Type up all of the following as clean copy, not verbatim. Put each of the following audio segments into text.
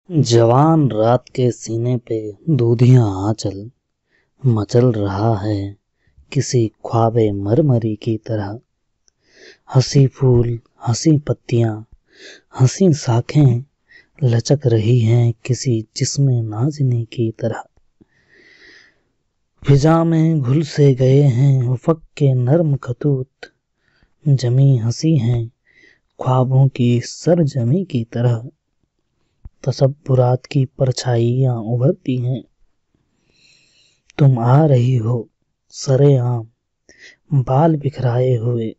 जवान रात के सीने पे दूधियां आंचल मचल रहा है किसी ख्वाबे मरमरी की तरह। हंसी फूल हंसी पत्तियां हंसी शाखें लचक रही हैं किसी जिस्मे नाज़नी की तरह। फिजा में घुल से गए हैं उफ़क़ के नर्म खतूत, जमी हंसी हैं ख्वाबों की सरजमी की तरह। तसव्वुरात की परछाइयां उभरती हैं, तुम आ रही हो सरेआम बाल बिखराए हुए,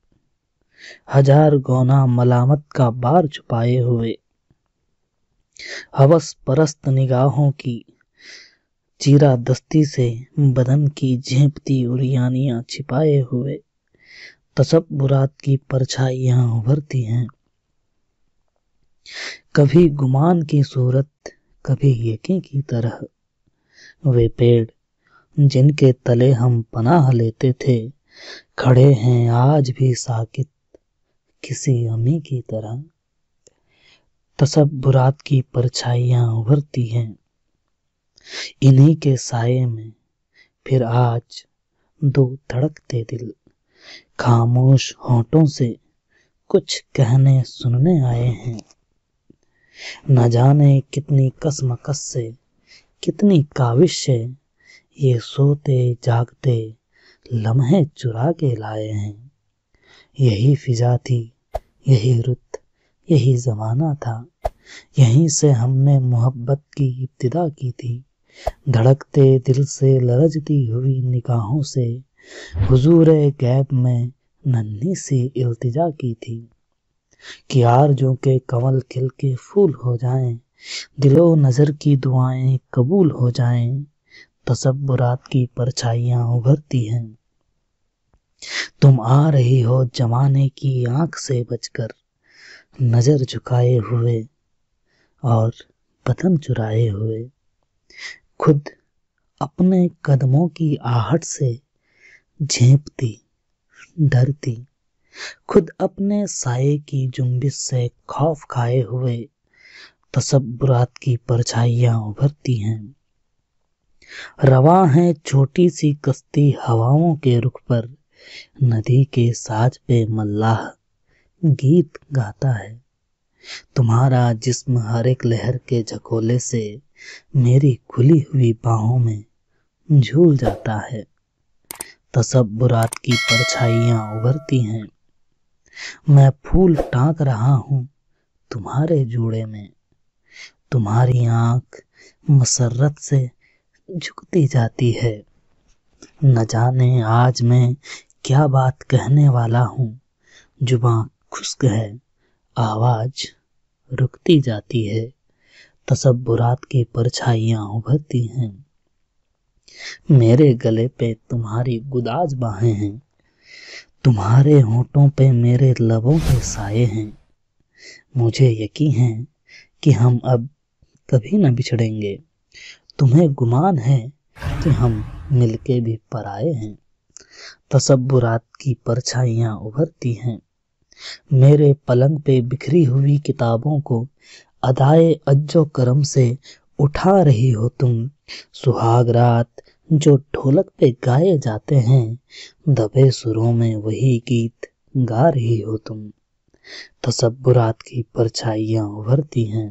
हजार गौना मलामत का बार छुपाए हुए। हवस परस्त निगाहों की चीरा दस्ती से बदन की झेंपती उरियानियां छिपाए हुए। तसव्वुरात की परछाइयां उभरती हैं, कभी गुमान की सूरत कभी यकीन की तरह। वे पेड़ जिनके तले हम पनाह लेते थे खड़े हैं आज भी साकित किसी अमी की तरह। तसव्वुरात की परछाइयां उभरती हैं, इन्हीं के साये में फिर आज दो धड़कते दिल खामोश होंठों से कुछ कहने सुनने आए हैं। न जाने कितनी कसमकस से कितनी काविश से ये सोते जागते लम्हे चुरा के लाए हैं। यही फिजा थी, यही रुत, यही ज़माना था, यहीं से हमने मोहब्बत की इब्तिदा की थी। धड़कते दिल से लरजती हुई निगाहों से हुजूरे गैब में नन्ही सी इल्तिजा की थी कि आरज़ू के कमल खिल के फूल हो जाएं, दिलो नज़र की दुआएं कबूल हो जाएं। तसव्वुरात की परछाइयां उभरती हैं, तुम आ रही हो जमाने की आंख से बचकर, नजर झुकाए हुए और बदन चुराए हुए। खुद अपने कदमों की आहट से झेंपती डरती, खुद अपने साये की जुम्बिश से खौफ खाए हुए। तसव्वुरात की परछाइयां उभरती हैं, रवा है छोटी सी कश्ती हवाओं के रुख पर, नदी के साज पे मल्लाह गीत गाता है। तुम्हारा जिस्म हर एक लहर के झकोले से मेरी खुली हुई बाहों में झूल जाता है। तसव्वुरात की परछाइयां उभरती हैं, मैं फूल टांक रहा हूँ तुम्हारे जूड़े में, तुम्हारी आंख मसर्रत से झुकती जाती है। न जाने आज मैं क्या बात कहने वाला हूँ, जुबां खुश्क है आवाज रुकती जाती है। तसव्वुरात की परछाइयां उभरती हैं, मेरे गले पे तुम्हारी गुदाज बाहें हैं, तुम्हारे होंठों पे मेरे लबों के साए हैं। मुझे यकीन है कि हम अब कभी न बिछड़ेंगे, तुम्हें गुमान है कि हम मिलके भी पराए हैं। तसव्वुरात की परछाइयां उभरती हैं, मेरे पलंग पे बिखरी हुई किताबों को अदाए अज्जो करम से उठा रही हो तुम। सुहाग रात जो ढोलक पे गाए जाते हैं, दबे सुरों में वही गीत गा रही हो तुम। तसव्वुरात की परछाइयां उभरती हैं,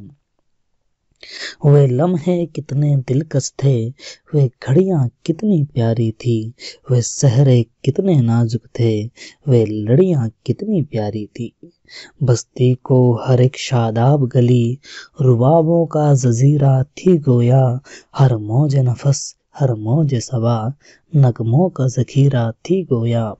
वे लम्हे कितने दिलकश थे, वे घड़ियां कितनी प्यारी थी, वे सहरे कितने नाजुक थे, वे लड़ियां कितनी प्यारी थी। बस्ती को हर एक शादाब गली रुबाबों का जजीरा थी गोया, हर मौज नफस हर मौज सबा नगमों का जखीरा थी गोया।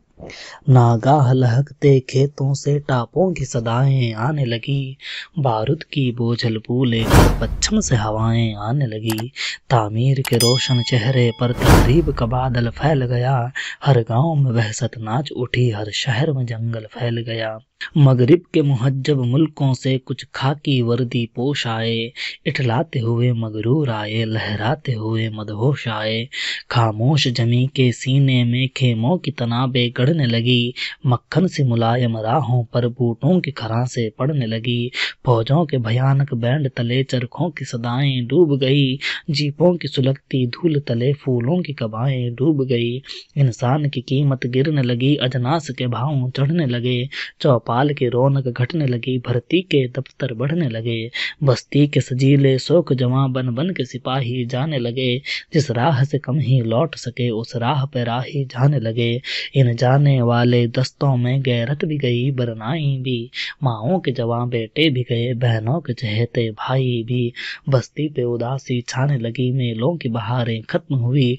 नागाह लहकते खेतों से टापों की सदाएं आने लगी, बारूद की बोझल बूले पश्चिम से हवाएं आने लगी। तामीर के रोशन चेहरे पर तहरीब का बादल फैल गया, हर गांव में वहशत नाच उठी, हर शहर में जंगल फैल गया। मगरिब के मुहज्जब मुल्कों से कुछ खाकी वर्दी पोश आए, इठलाते हुए मगरूर आए, लहराते हुए मदहोश आए। खामोश जमी के सीने में खेमों की तनाबे गढ़ने लगी, मक्खन से मुलायम राहों पर बूटों की खरासें पड़ने लगी। फौजों के भयानक बैंड तले चरखों की सदाएं डूब गई, जीपों की सुलगती धूल तले फूलों की कबाएं डूब गई। इंसान की कीमत गिरने लगी, अजनास के भाव चढ़ने लगे, चौपाल की रौनक घटने लगी, भर्ती के दफ्तर बढ़ने लगे। बस्ती के सजीले शोक जवां बन बन के सिपाही जाने लगे, जिस राह से कम ही लौट सके उस राह पे राही जाने लगे। इन जाने वाले दस्तों में गैरत भी गई, बरनाई भी, माओं के जवां बेटे भी गए, बहनों के चहेते भाई भी। बस्ती पे उदासी छाने लगी, मेलों की बहारें खत्म हुई,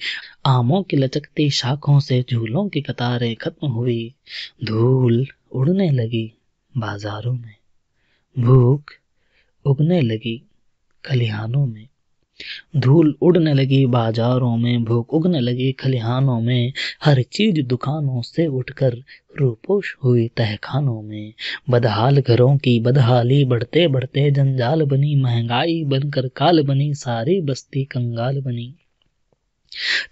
आमों की लचकती शाखों से झूलों की कतारें खत्म हुई। धूल उड़ने लगी बाजारों में, भूख उगने लगी खलिहानों में। धूल उड़ने लगी बाजारों में, भूख उगने लगी खलिहानों में। हर चीज दुकानों से उठकर रूपोश हुई तहखानों में। बदहाल घरों की बदहाली बढ़ते बढ़ते जंजाल बनी, महंगाई बनकर काल बनी, सारी बस्ती कंगाल बनी।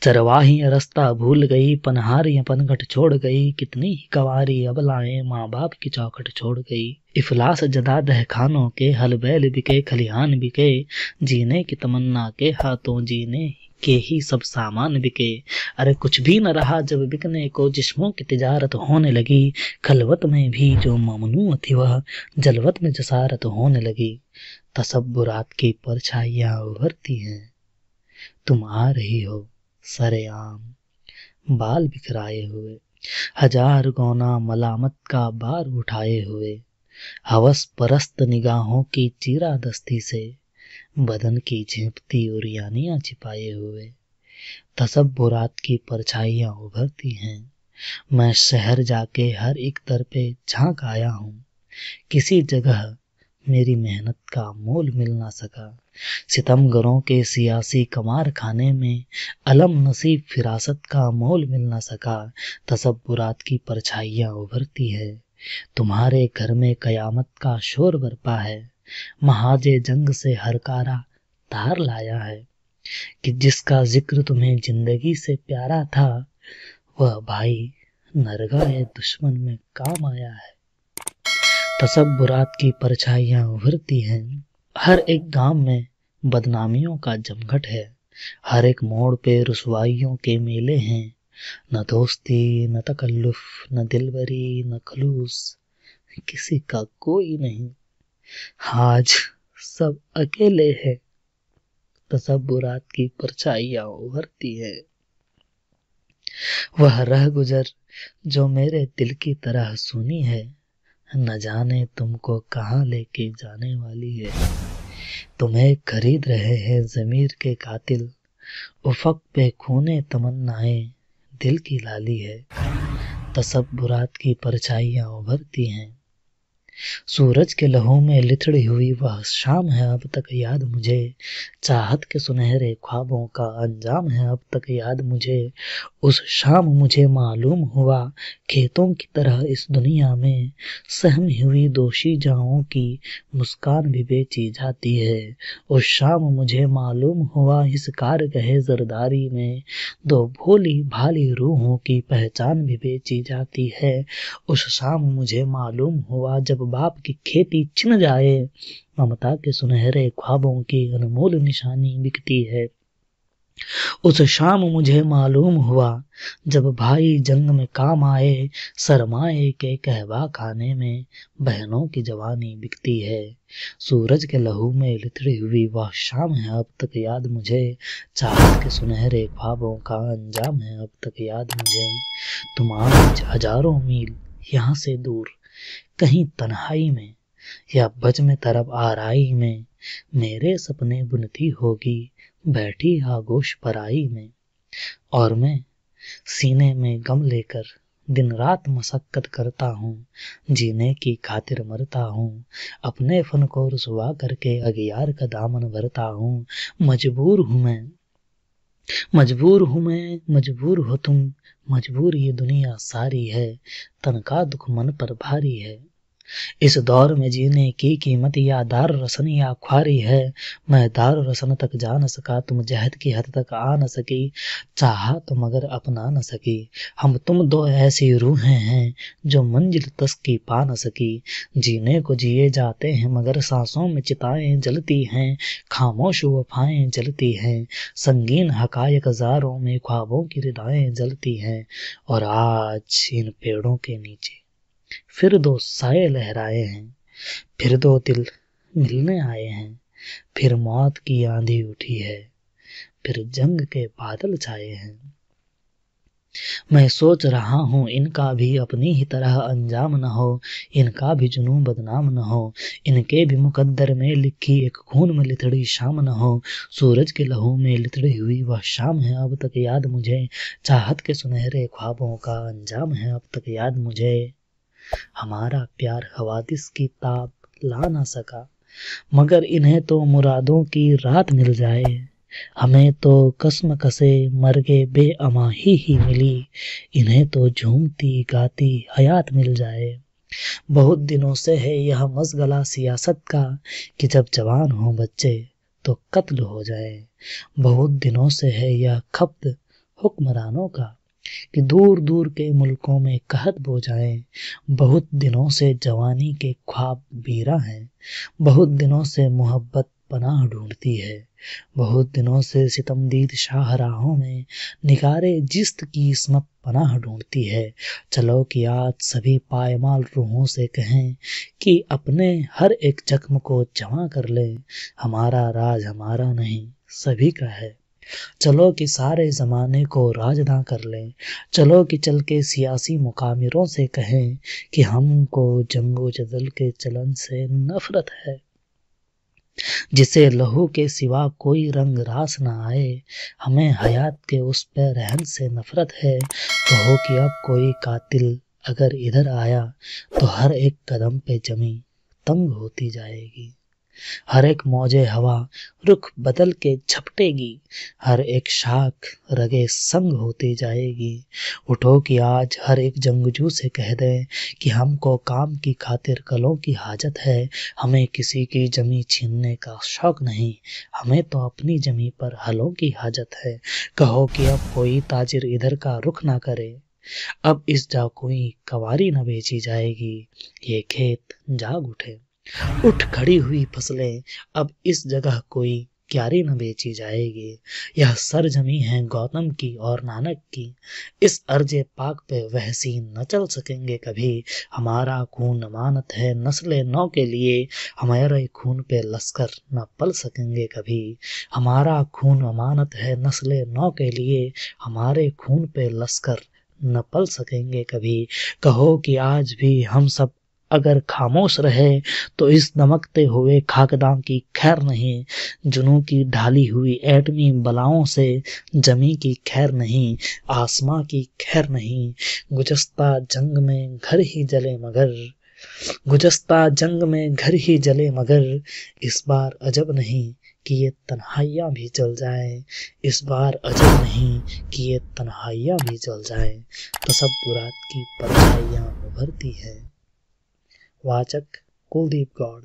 चरवाही रास्ता भूल गई, पनहारियां पनघट छोड़ गई, कितनी ही कवारी अबलाएं माँ बाप की चौखट छोड़ गई। इफलास जदा दहखानों के, हल बैल बिके खलिहान बिके, जीने की तमन्ना के हाथों जीने के ही सब सामान बिके। अरे कुछ भी न रहा जब बिकने को, जिस्मों की तिजारत होने लगी। खलवत में भी जो ममनू थी वह जलवत में जसारत होने लगी। तसब्बुरात की परछाइयां उभरती हैं, तुम आ रही हो सरेआम बाल बिखराए हुए, हजार गौना मलामत का बार उठाए हुए। हवस परस्त निगाहों की चीरा दस्ती से बदन की झेंपती उरियानियां छिपाए हुए। तसब्बुरात की परछाइयां उभरती हैं, मैं शहर जाके हर एक दर पे झांक आया हूँ। किसी जगह मेरी मेहनत का मोल मिल ना सका। सितमगरों के सियासी कमार खाने में अलम नसीब फिरासत का मोल मिल ना सका। तसब्बुरात की परछाइयां उभरती है, तुम्हारे घर में कयामत का शोर बरपा है। महाजे जंग से हरकारा तार लाया है, कि जिसका जिक्र तुम्हें जिंदगी से प्यारा था, वह भाई नरगाए दुश्मन में काम आया है। तसब्बुरात की परछाइयां उभरती हैं, हर एक गांव में बदनामियों का जमघट है, हर एक मोड़ पे रुसवाइयों के मेले हैं। न दोस्ती न तकल्लुफ न दिलबरी न खलूस, किसी का कोई नहीं, आज सब अकेले हैं। तसब्बुरात की परछाइयां उभरती है, वह रह गुजर जो मेरे दिल की तरह सुनी है, न जाने तुमको कहाँ लेके जाने वाली है। तुम्हें खरीद रहे हैं ज़मीर के कातिल, उफ़क़ पे खूने तमन्नाएं दिल की लाली है। तसब्बुरात की परछाइयां उभरती हैं, सूरज के लहू में लिथड़ी हुई वह शाम है अब तक याद मुझे। चाहत के सुनहरे ख्वाबों का अंजाम है अब तक याद मुझे। उस शाम मुझे मालूम हुआ खेतों की तरह इस दुनिया में सहमी हुई दोषी जाओं की मुस्कान भी बेची जाती है। उस शाम मुझे मालूम हुआ इस कारगहे ज़रदारी में दो भोली भाली रूहों की पहचान भी बेची जाती है। उस शाम मुझे मालूम हुआ जब बाप की खेती छिन जाए, ममता के सुनहरे ख्वाबों की अनमोल निशानी बिकती है। उस शाम मुझे मालूम हुआ जब भाई जंग में काम आए, सरमाए के कहवा खाने में बहनों की जवानी बिकती है। सूरज के लहू में लिथड़ी हुई वह शाम है अब तक याद मुझे। चाहत के सुनहरे ख्वाबों का अंजाम है अब तक याद मुझे। तुम आज हजारों मील यहाँ से दूर, कहीं तन्हाई में या बज में तरफ आराई में, मेरे सपने बुनती होगी बैठी आगोश पराई में। और मैं सीने में गम लेकर दिन रात मशक्कत करता हूँ, जीने की खातिर मरता हूँ, अपने फन को रुसवा करके अगियार का दामन भरता हूँ। मजबूर हूँ मैं, मजबूर हो तुम, मजबूर ये दुनिया सारी है, तन का दुख मन पर भारी है। इस दौर में जीने की कीमत या दार रसन या ख्वारी है। मैं दार रसन तक जा न सका, तुम जहद की हद तक आ न सकी, चाहा तो मगर अपना न सकी। हम तुम दो ऐसी रूहें हैं जो मंजिल तस की पा न सकी। जीने को जिए जाते हैं मगर सांसों में चिताएं जलती हैं, खामोश वफाएं जलती हैं, संगीन हकायक ज़ारों में ख्वाबों की रिदाएं जलती हैं। और आज इन पेड़ों के नीचे फिर दो साए लहराए हैं, फिर दो दिल मिलने आए हैं, फिर मौत की आंधी उठी है, फिर जंग के बादल छाए हैं। मैं सोच रहा हूँ इनका भी अपनी ही तरह अंजाम न हो, इनका भी जुनून बदनाम न हो, इनके भी मुकद्दर में लिखी एक खून में लिथड़ी शाम न हो। सूरज के लहू में लिथड़ी हुई वह शाम है अब तक याद मुझे, चाहत के सुनहरे ख्वाबों का अंजाम है अब तक याद मुझे। हमारा प्यार हवादिस की ताब ला ना सका, मगर इन्हें तो मुरादों की रात मिल जाए। हमें तो कसम कसे मर्गे बेअमाही ही मिली, इन्हें तो झूमती गाती हयात मिल जाए। बहुत दिनों से है यह मशगला सियासत का कि जब जवान हो बच्चे तो कत्ल हो जाए। बहुत दिनों से है यह खप्त हुक्मरानों का कि दूर दूर के मुल्कों में कहत बो जाएं। बहुत दिनों से जवानी के ख्वाब बीरा हैं, बहुत दिनों से मोहब्बत पनाह ढूंढती है, बहुत दिनों से सितमदीद शाहराहों में निगारे जिस्त की इस्मत पनाह ढूंढती है। चलो कि आज सभी पायमाल रूहों से कहें कि अपने हर एक जख्म को जमा कर लें, हमारा राज हमारा नहीं सभी का है। चलो कि सारे ज़माने को राजदा कर लें, चलो कि चल के सियासी मुकामिरों से कहें कि हमको जंगो जदल के चलन से नफरत है। जिसे लहू के सिवा कोई रंग रास न आए, हमें हयात के उस पे रहन से नफरत है। कहो कि अब कोई कातिल अगर इधर आया तो हर एक कदम पे जमी तंग होती जाएगी, हर एक मौजे हवा रुख बदल के झपटेगी, हर एक शाख रगे संग होती जाएगी। उठो कि आज हर एक जंगजू से कह दें कि हमको काम की खातिर कलों की हाजत है, हमें किसी की जमी छीनने का शौक नहीं, हमें तो अपनी जमी पर हलों की हाजत है। कहो कि अब कोई ताजिर इधर का रुख ना करे, अब इस जा कोई कवारी न बेची जाएगी, ये खेत जाग उठे, उठ खड़ी हुई फसलें, अब इस जगह कोई क्यारी न बेची जाएगी। यह सरजमी है गौतम की और नानक की, इस अर्जे पाक पे वह सीन न चल सकेंगे कभी। हमारा खून अमानत है नस्ले नौ के लिए, हमारे खून पे लश्कर न पल सकेंगे कभी। हमारा खून अमानत है नस्ले नौ के लिए, हमारे खून पे लश्कर न पल सकेंगे कभी। कहो कि आज भी हम सब अगर खामोश रहे तो इस दमकते हुए खाकदां की खैर नहीं, जुनूं की ढाली हुई एटमी बलाओं से जमी की खैर नहीं, आसमां की खैर नहीं। गुज़श्ता जंग में घर ही जले मगर, गुज़श्ता जंग में घर ही जले मगर, इस बार अजब नहीं कि ये तन्हाइयाँ भी जल जाएं, इस बार अजब नहीं कि ये तन्हाइयाँ भी जल जाएं। तसब्बुरात की परछाइयाँ उभरती हैं। वाचक कुलदीप गौड़।